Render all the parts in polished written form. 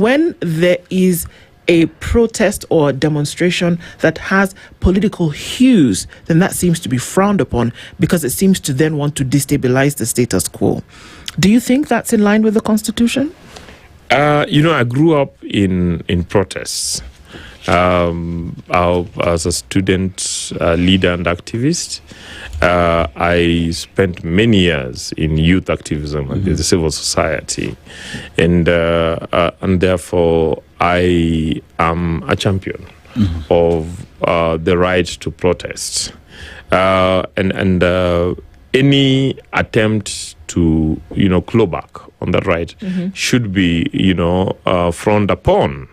when there is a protest or demonstration that has political hues, then that seems to be frowned upon because it seems to then want to destabilize the status quo. Do you think that's in line with the Constitution? I grew up in protests. As a student leader and activist, I spent many years in youth activism and the civil society, and therefore I am a champion of the right to protest, and any attempt to claw back on that right should be frowned upon.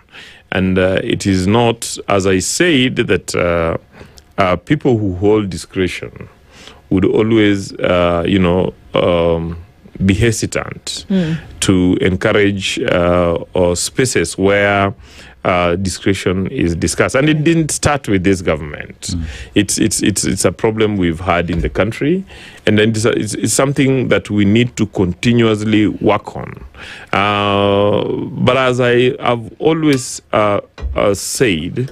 And it is not, as I said, that people who hold discretion would always, be hesitant to encourage spaces where discretion is discussed. And it didn't start with this government. It's a problem we've had in the country, and then it's something that we need to continuously work on. But as I have always said,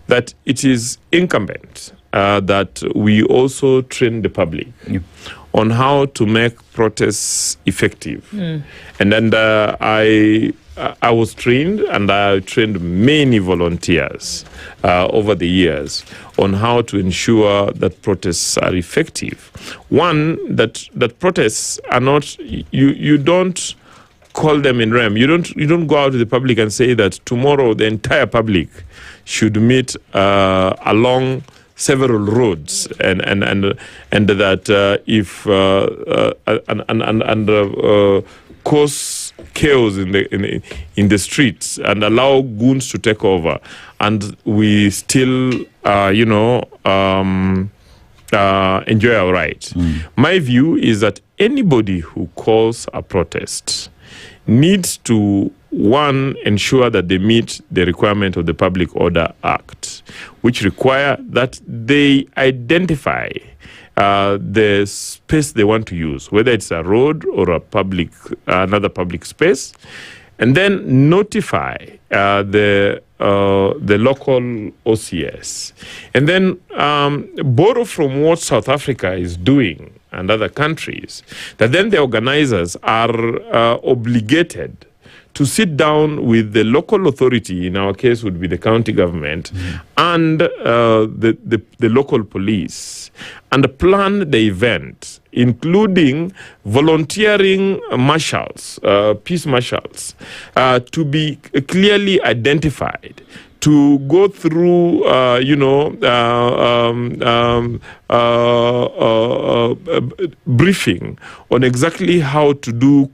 that it is incumbent that we also train the public on how to make protests effective. And then I was trained, and I trained many volunteers over the years on how to ensure that protests are effective. One, that protests are not, you don't call them in rem. You don't go out to the public and say that tomorrow the entire public should meet along several roads, and that if cause chaos in the streets and allow goons to take over, and we still enjoy our rights. My view is that anybody who calls a protest needs to, one, ensure that they meet the requirement of the Public Order Act, which require that they identify the space they want to use, whether it's a road or another public space, and then notify the local OCS, and then borrow from what South Africa is doing and other countries, that then the organizers are obligated to sit down with the local authority, in our case would be the county government, and the local police, and plan the event, including volunteering marshals, peace marshals, to be clearly identified, to go through, briefing on exactly how to do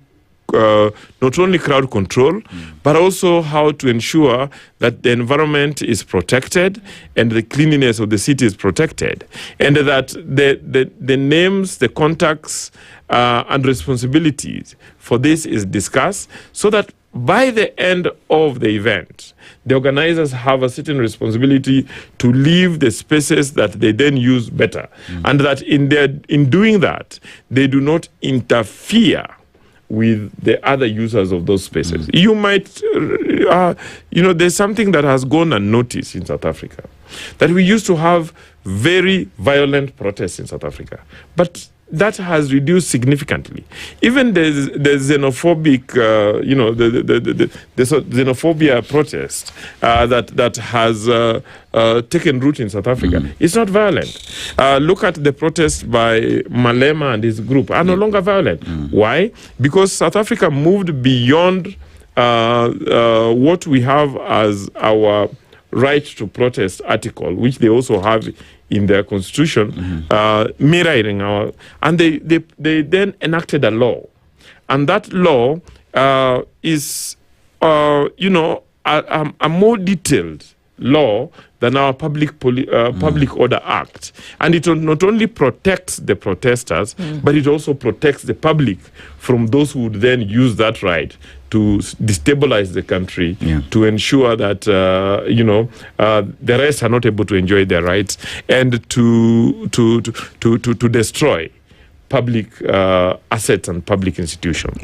not only crowd control, but also how to ensure that the environment is protected and the cleanliness of the city is protected, and that the names, the contacts, and responsibilities for this is discussed, so that by the end of the event, the organizers have a certain responsibility to leave the spaces that they then use better, and that in doing that, they do not interfere with the other users of those spaces. You might, there's something that has gone unnoticed in South Africa, that we used to have very violent protests in South Africa, but that has reduced significantly. Even the xenophobic, the xenophobia protest that has taken root in South Africa. It's not violent. Look at the protest by Malema and his group, are no longer violent. Why? Because South Africa moved beyond what we have as our right to protest article, which they also have in their constitution, mirroring our, and they then enacted a law, and that law is a more detailed law than our Public Order Act, and it not only protects the protesters, but it also protects the public from those who would then use that right to destabilize the country, to ensure that the rest are not able to enjoy their rights, and to destroy public assets and public institutions.